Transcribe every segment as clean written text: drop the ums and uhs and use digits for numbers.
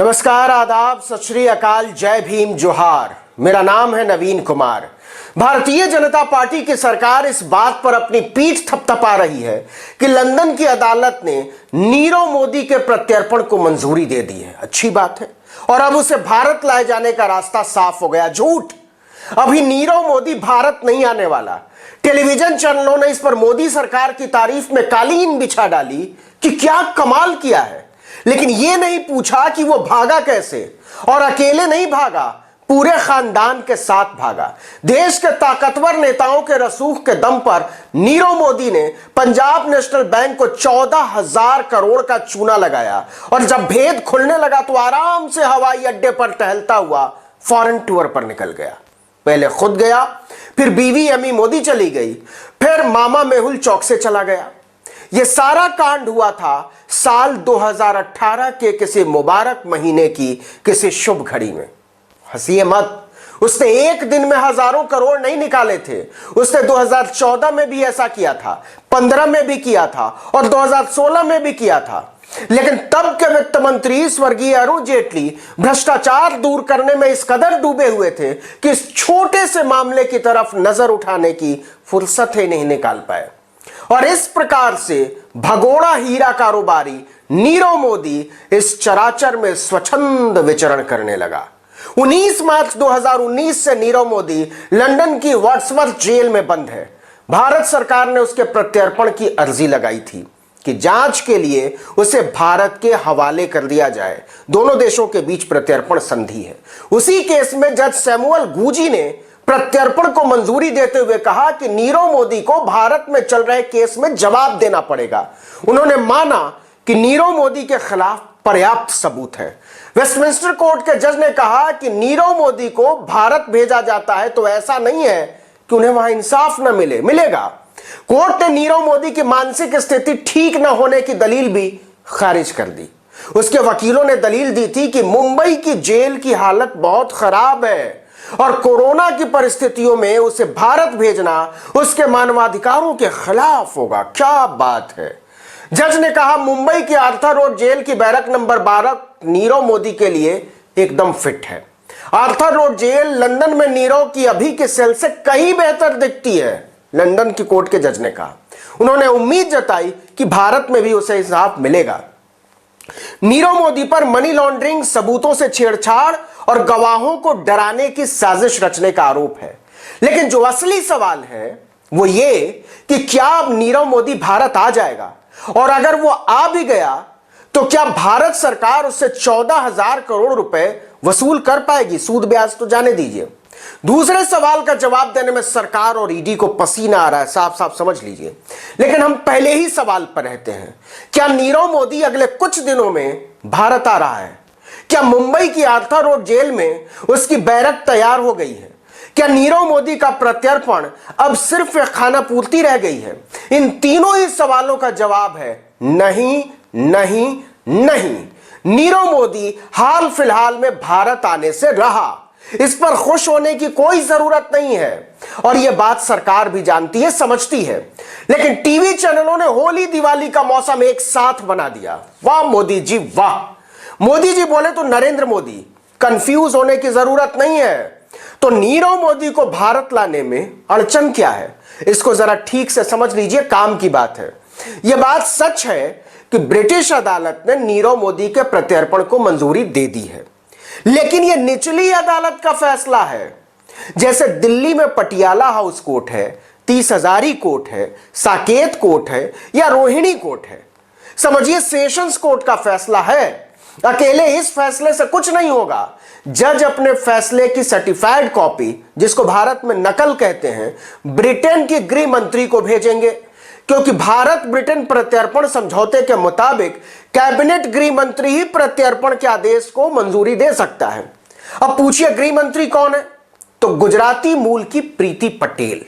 नमस्कार, आदाब, सत श्री अकाल, जय भीम, जोहार। मेरा नाम है नवीन कुमार। भारतीय जनता पार्टी की सरकार इस बात पर अपनी पीठ थपथपा रही है कि लंदन की अदालत ने नीरव मोदी के प्रत्यर्पण को मंजूरी दे दी है। अच्छी बात है और अब उसे भारत लाए जाने का रास्ता साफ हो गया। झूठ, अभी नीरव मोदी भारत नहीं आने वाला। टेलीविजन चैनलों ने इस पर मोदी सरकार की तारीफ में कालीन बिछा डाली कि क्या कमाल किया है, लेकिन यह नहीं पूछा कि वो भागा कैसे। और अकेले नहीं भागा, पूरे खानदान के साथ भागा। देश के ताकतवर नेताओं के रसूख के दम पर नीरव मोदी ने पंजाब नेशनल बैंक को 14,000 करोड़ का चूना लगाया और जब भेद खुलने लगा तो आराम से हवाई अड्डे पर टहलता हुआ फॉरेन टूर पर निकल गया। पहले खुद गया, फिर बीवी एमी मोदी चली गई, फिर मामा मेहुल चौक से चला गया। यह सारा कांड हुआ था साल 2018 के किसी मुबारक महीने की किसी शुभ घड़ी में। हंसिए मत, उसने एक दिन में हजारों करोड़ नहीं निकाले थे। उसने 2014 में भी ऐसा किया था, 15 में भी किया था और 2016 में भी किया था। लेकिन तब के वित्त मंत्री स्वर्गीय अरुण जेटली भ्रष्टाचार दूर करने में इस कदर डूबे हुए थे कि इस छोटे से मामले की तरफ नजर उठाने की फुर्सत ही नहीं निकाल पाए। और इस प्रकार से भगोड़ा हीरा कारोबारी नीरव मोदी इस चराचर में स्वच्छंद विचरण करने लगा। 19 मार्च 2019 से नीरव मोदी लंदन की वाट्सवर्थ जेल में बंद है। भारत सरकार ने उसके प्रत्यर्पण की अर्जी लगाई थी कि जांच के लिए उसे भारत के हवाले कर दिया जाए। दोनों देशों के बीच प्रत्यर्पण संधि है। उसी केस में जज सैमुअल गूजी ने प्रत्यर्पण को मंजूरी देते हुए कहा कि नीरव मोदी को भारत में चल रहे केस में जवाब देना पड़ेगा। उन्होंने माना कि नीरव मोदी के खिलाफ पर्याप्त सबूत है। वेस्टमिंस्टर कोर्ट के जज ने कहा कि नीरव मोदी को भारत भेजा जाता है तो ऐसा नहीं है कि उन्हें वहां इंसाफ न मिलेगा। कोर्ट ने नीरव मोदी की मानसिक स्थिति ठीक न होने की दलील भी खारिज कर दी। उसके वकीलों ने दलील दी थी कि मुंबई की जेल की हालत बहुत खराब है और कोरोना की परिस्थितियों में उसे भारत भेजना उसके मानवाधिकारों के खिलाफ होगा। क्या बात है। जज ने कहा मुंबई की आर्थर रोड जेल की बैरक नंबर 12 नीरव मोदी के लिए एकदम फिट है। आर्थर रोड जेल लंदन में नीरव की अभी के सेल से कहीं बेहतर दिखती है, लंदन की कोर्ट के जज ने कहा। उन्होंने उम्मीद जताई कि भारत में भी उसे इंसाफ मिलेगा। नीरव मोदी पर मनी लॉन्ड्रिंग, सबूतों से छेड़छाड़ और गवाहों को डराने की साजिश रचने का आरोप है। लेकिन जो असली सवाल है वो ये कि क्या अब नीरव मोदी भारत आ जाएगा, और अगर वो आ भी गया तो क्या भारत सरकार उससे 14,000 करोड़ रुपए वसूल कर पाएगी? सूद ब्याज तो जाने दीजिए। दूसरे सवाल का जवाब देने में सरकार और ईडी को पसीना आ रहा है, साफ साफ समझ लीजिए। लेकिन हम पहले ही सवाल पर रहते हैं, क्या नीरव मोदी अगले कुछ दिनों में भारत आ रहा है? क्या मुंबई की आर्थर रोड जेल में उसकी बैरक तैयार हो गई है? क्या नीरव मोदी का प्रत्यर्पण अब सिर्फ एक खानापूर्ति रह गई है? इन तीनों ही सवालों का जवाब है नहीं, नहीं, नहीं। नीरव मोदी हाल फिलहाल में भारत आने से रहा। इस पर खुश होने की कोई जरूरत नहीं है और यह बात सरकार भी जानती है, समझती है। लेकिन टीवी चैनलों ने होली दिवाली का मौसम एक साथ बना दिया। वाह मोदी जी, वाह। मोदी जी बोले तो नरेंद्र मोदी, कंफ्यूज होने की जरूरत नहीं है। तो नीरव मोदी को भारत लाने में अड़चन क्या है, इसको जरा ठीक से समझ लीजिए। काम की बात है। यह बात सच है कि ब्रिटिश अदालत ने नीरव मोदी के प्रत्यर्पण को मंजूरी दे दी है, लेकिन यह निचली अदालत का फैसला है। जैसे दिल्ली में पटियाला हाउस कोर्ट है, 30 हजारी कोर्ट है, साकेत कोर्ट है या रोहिणी कोर्ट है। समझिए सेशंस कोर्ट का फैसला है। अकेले इस फैसले से कुछ नहीं होगा। जज अपने फैसले की सर्टिफाइड कॉपी, जिसको भारत में नकल कहते हैं, ब्रिटेन की गृह मंत्री को भेजेंगे, क्योंकि भारत ब्रिटेन प्रत्यर्पण समझौते के मुताबिक कैबिनेट गृह मंत्री ही प्रत्यर्पण के आदेश को मंजूरी दे सकता है। अब पूछिए गृह मंत्री कौन है? तो गुजराती मूल की प्रीति पटेल।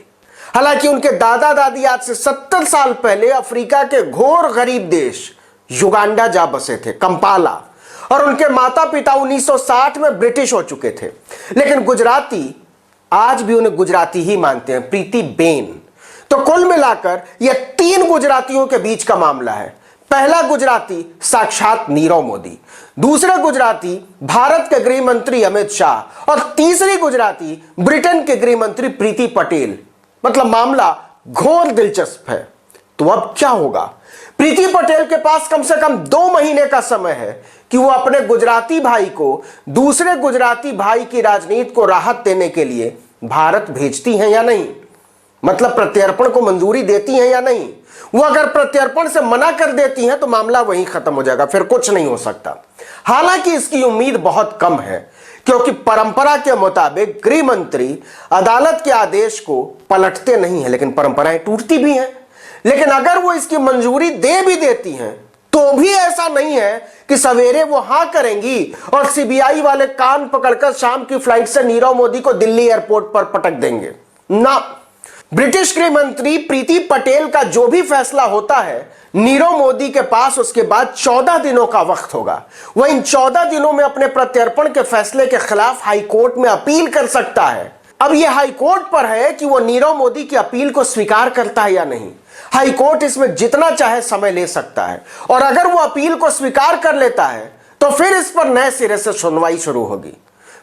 हालांकि उनके दादा दादी आज से 70 साल पहले अफ्रीका के घोर गरीब देश युगांडा जा बसे थे, कंपाला, और उनके माता पिता 1960 में ब्रिटिश हो चुके थे। लेकिन गुजराती आज भी उन्हें गुजराती ही मानते हैं, प्रीति बेन। तो कुल मिलाकर यह 3 गुजरातियों के बीच का मामला है। पहला गुजराती साक्षात नीरव मोदी, दूसरे गुजराती भारत के गृह मंत्री अमित शाह और तीसरी गुजराती ब्रिटेन के गृह मंत्री प्रीति पटेल। मतलब मामला घोर दिलचस्प है। तो अब क्या होगा? प्रीति पटेल के पास कम से कम 2 महीने का समय है कि वो अपने गुजराती भाई को दूसरे गुजराती भाई की राजनीति को राहत देने के लिए भारत भेजती हैं या नहीं, मतलब प्रत्यर्पण को मंजूरी देती हैं या नहीं। वो अगर प्रत्यर्पण से मना कर देती हैं तो मामला वहीं खत्म हो जाएगा, फिर कुछ नहीं हो सकता। हालांकि इसकी उम्मीद बहुत कम है, क्योंकि परंपरा के मुताबिक गृह मंत्री अदालत के आदेश को पलटते नहीं हैं, लेकिन परंपराएं टूटती भी हैं। लेकिन अगर वो इसकी मंजूरी दे भी देती हैं तो भी ऐसा नहीं है कि सवेरे वो हां करेंगी और सीबीआई वाले कान पकड़कर शाम की फ्लाइट से नीरव मोदी को दिल्ली एयरपोर्ट पर पटक देंगे ना। ब्रिटिश गृह मंत्री प्रीति पटेल का जो भी फैसला होता है, नीरव मोदी के पास उसके बाद 14 दिनों का वक्त होगा। वह इन 14 दिनों में अपने प्रत्यर्पण के फैसले के खिलाफ हाईकोर्ट में अपील कर सकता है। अब यह हाईकोर्ट पर है कि वह नीरव मोदी की अपील को स्वीकार करता है या नहीं। हाईकोर्ट इसमें जितना चाहे समय ले सकता है, और अगर वो अपील को स्वीकार कर लेता है तो फिर इस पर नए सिरे से सुनवाई शुरू होगी।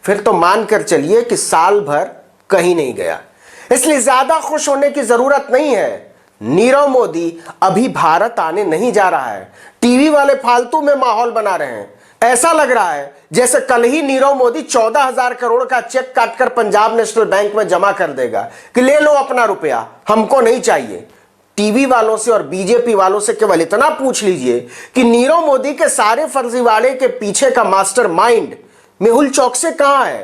फिर तो मानकर चलिए कि साल भर कहीं नहीं गया। इसलिए ज्यादा खुश होने की जरूरत नहीं है। नीरव मोदी अभी भारत आने नहीं जा रहा है। टीवी वाले फालतू में माहौल बना रहे हैं। ऐसा लग रहा है जैसे कल ही नीरव मोदी 14,000 करोड़ का चेक काटकर पंजाब नेशनल बैंक में जमा कर देगा कि ले लो अपना रुपया, हमको नहीं चाहिए। टीवी वालों से और बीजेपी वालों से केवल इतना पूछ लीजिए कि नीरव मोदी के सारे फर्जीवाड़े के पीछे का मास्टरमाइंड मेहुल चौकसी कहां है।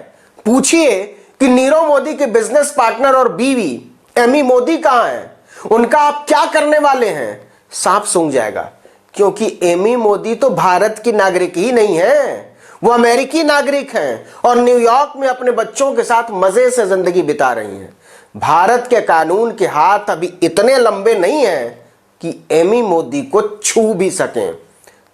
पूछिए कि नीरव मोदी के बिजनेस पार्टनर और बीवी एमी मोदी कहां है, उनका आप क्या करने वाले हैं, सांप सूंघ जाएगा। क्योंकि एमी मोदी तो भारत की नागरिक ही नहीं है, वो अमेरिकी नागरिक हैं और न्यूयॉर्क में अपने बच्चों के साथ मजे से जिंदगी बिता रही हैं। भारत के कानून के हाथ अभी इतने लंबे नहीं हैं कि एमी मोदी को छू भी सकें।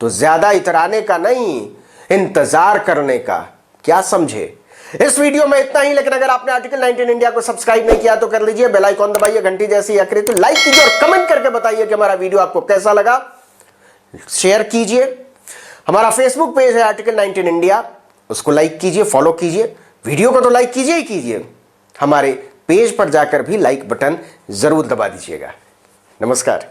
तो ज्यादा इतराने का नहीं, इंतजार करने का। क्या समझे? इस वीडियो में इतना ही, लेकिन अगर आपने आर्टिकल 19 इंडिया को सब्सक्राइब नहीं किया तो कर लीजिए, बेल आइकॉन दबाइए, घंटी जैसी आकृति लाइक कीजिए और कमेंट करके बताइए कि हमारा वीडियो आपको कैसा लगा। शेयर कीजिए। हमारा फेसबुक पेज है आर्टिकल 19 इंडिया, उसको लाइक कीजिए, फॉलो कीजिए। वीडियो को तो लाइक कीजिए ही कीजिए, हमारे पेज पर जाकर भी लाइक बटन जरूर दबा दीजिएगा। नमस्कार।